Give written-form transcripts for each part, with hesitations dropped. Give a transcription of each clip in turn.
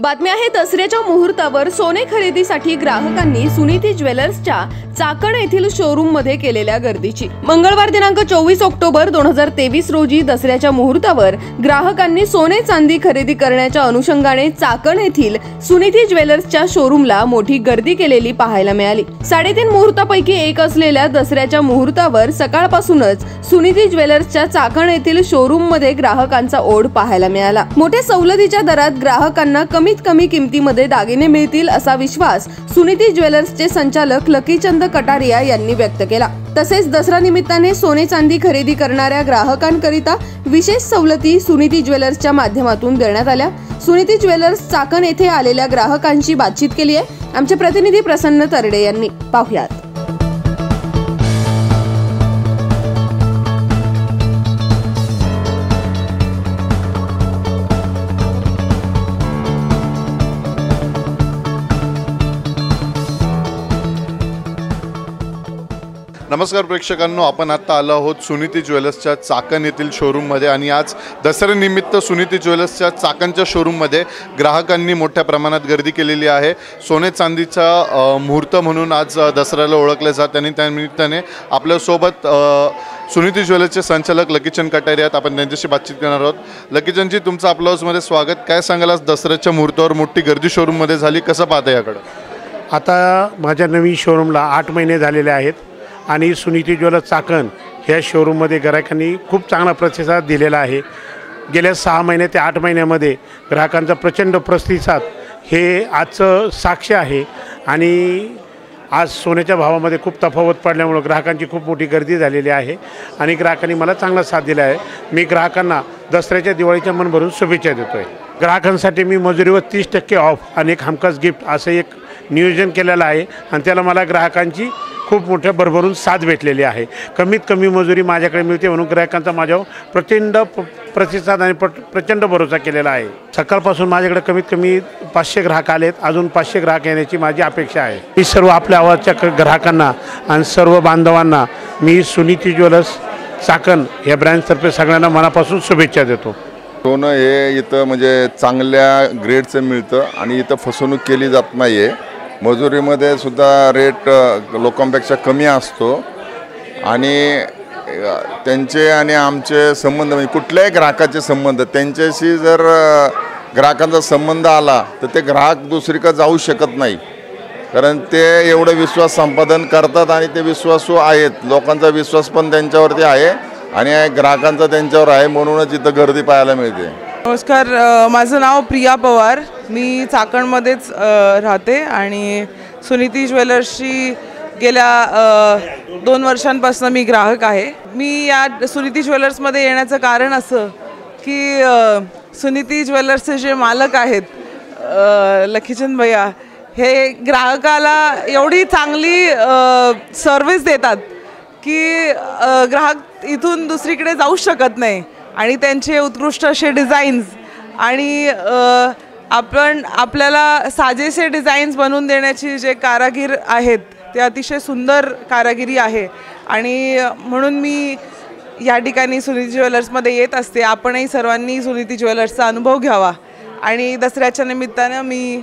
बातमी आहे दसऱ्याच्या मुहूर्तावर सोने खरेदीसाठी ग्राहकांनी सुनीती ज्वेलर्सच्या चाकण येथील शोरूम मध्ये केलेल्या गर्दीची। मंगळवार दिनांक 24 ऑक्टोबर 2023 रोजी दसऱ्याच्या मुहूर्तावर ग्राहकांनी सोने चांदी खरेदी करण्याच्या अनुषंगाने चाकण येथील सुनीती ज्वेलर्सच्या शोरूमला मोठी गर्दी केलेली पाहायला मिळाली। 3.5 मुहूर्तापैकी एक असलेल्या दसऱ्याच्या मुहूर्तावर सकाळपासूनच सुनीती ज्वेलर्सच्या चाकण येथील शोरूम मध्ये ग्राहकांचा ओढ पाहायला मिळाला। मोठ्या सवलतीच्या दरात ग्राहकांना कमीत कमी किमतीमध्ये दागिने मिळतील असा विश्वास सुनीती ज्वेलर्सचे संचालक लकीचंद कटारिया यांनी व्यक्त केला। तसेच दसरा निमित्ताने सोने चांदी खरेदी करणाऱ्या ग्राहकांकरिता विशेष सवलती सुनीती ज्वेलर्सच्या माध्यमातून देण्यात आल्या। सुनीती ज्वेलर्स चाकण येथे आलेल्या ग्राहकांशी बातचीत केली आहे आमचे प्रतिनिधी प्रसन्न तरडे यांनी। पाहुयात। नमस्कार प्रेक्षकांनो, आपण आता आलो आहोत सुनीती ज्वेलर्सच्या चाकण येथील शोरूममध्ये आणि आज दसऱ्यानिमित्त सुनीती ज्वेलर्सच्या चाकणच्या शोरूममध्ये ग्राहकांनी मोठ्या प्रमाणात गर्दी केलेली आहे। सोने चांदीचा मुहूर्त म्हणून आज दसऱ्याला ओळखले जाते आणि त्यानिमित्ताने आपल्यासोबत सुनीती ज्वेलर्सचे संचालक लकीचंद कटारिया आहेत। आपण त्यांच्याशी बातचीत करणार आहोत। लकीचंदजी, तुमचं आपल्या हाऊसमध्ये स्वागत। काय सांगाल, आज दसऱ्याच्या मुहूर्तावर मोठी गर्दी शोरूममध्ये झाली, कसं पाहता याकडे? आता माझ्या नवीन शोरूमला 8 महिने झालेले आहेत आणि सुनीती ज्वेलर्स चाकण ह्या शोरूममध्ये ग्राहकांनी खूप चांगला प्रतिसाद दिलेला आहे। गेल्या 6 महिने ते 8 महिन्यामध्ये ग्राहकांचा प्रचंड प्रतिसाद हे आजचं साक्ष आहे आणि आज सोन्याच्या भावामध्ये खूप तफावत पडल्यामुळे ग्राहकांची खूप मोठी गर्दी झालेली आहे आणि ग्राहकांनी मला चांगला साथ दिला आहे। मी ग्राहकांना दसऱ्याच्या दिवाळीच्या मन भरून शुभेच्छा देतो आहे। ग्राहकांसाठी मी मजुरीवर 30% ऑफ आणि एक हमखास गिफ्ट असं एक नियोजन केलेलं आहे आणि त्याला मला ग्राहकांची खूप मोठ्या भरभरून साथ भेटलेली आहे। कमीत कमी मजुरी माझ्याकडे मिळते म्हणून ग्राहकांचा माझ्यावर प्रचंड प्रतिसाद आणि प्रचंड भरोसा केलेला आहे। सकाळपासून माझ्याकडे कमीत कमी 500 ग्राहक आलेत, अजून 500 ग्राहक येण्याची माझी अपेक्षा आहे। मी सर्व आपल्या आवाजच्या ग्राहकांना आणि सर्व बांधवांना मी सुनीती ज्वेलर्स चाकण या ब्रँचतर्फे सगळ्यांना मनापासून शुभेच्छा देतो। सोनं हे इथं म्हणजे चांगल्या ग्रेडचं मिळतं आणि इथं फसवणूक केली जात नाही आहे। मजुरीमध्ये सुद्धा रेट लोकांपेक्षा कमी असतो आणि त्यांचे आणि आमचे संबंध म्हणजे कुठल्याही ग्राहकाचे संबंध त्यांच्याशी जर ग्राहकांचा संबंध आला तर ते ग्राहक दुसरीकडे जाऊ शकत नाही, कारण ते एवढं विश्वास संपादन करतात आणि ते विश्वासू आहेत। लोकांचा विश्वास पण त्यांच्यावरती आहे आणि ग्राहकांचा त्यांच्यावर आहे, म्हणूनच इथं गर्दी पाहायला मिळते। नमस्कार, माझं नाव प्रिया पवार, मी चाकणमध्येच राहते आणि सुनीती ज्वेलर्सची गेल्या 2 वर्षांपासून मी ग्राहक आहे। मी या सुनीती ज्वेलर्समध्ये येण्याचं कारण असं की सुनीती ज्वेलर्सचे जे मालक आहेत लकीचंद भैया, हे ग्राहकाला एवढी चांगली सर्व्हिस देतात की ग्राहक इथून दुसरीकडे जाऊ शकत नाही आणि त्यांचे उत्कृष्ट असे डिझाईन्स आणि आपल्याला साजेसे डिझाईन्स बनवून देण्याची जे कारागीर आहेत ते अतिशय सुंदर कारागिरी आहे आणि म्हणून मी या ठिकाणी सुनीती ज्वेलर्समध्ये येत असते। आपणही सर्वांनी सुनीती ज्वेलर्सचा अनुभव घ्यावा आणि दसऱ्याच्या निमित्तानं मी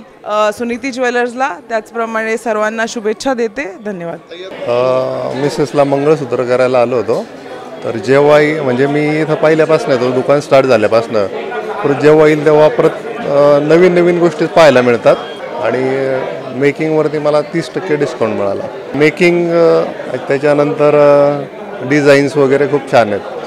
सुनीती ज्वेलर्सला त्याचप्रमाणे सर्वांना शुभेच्छा देते। धन्यवाद। मिसेसला मंगळसूत्र करायला आलो होतो, तर जेव्हाही म्हणजे मी इथं पहिल्यापासून येतो, दुकान स्टार्ट झाल्यापासून, परत जेव्हा येईल तेव्हा परत नवीन नवीन गोष्टी पाहायला मिळतात आणि मेकिंगवरती मला 30% डिस्काउंट मिळाला। मेकिंग त्याच्यानंतर डिझाईन्स वगैरे खूप छान आहेत।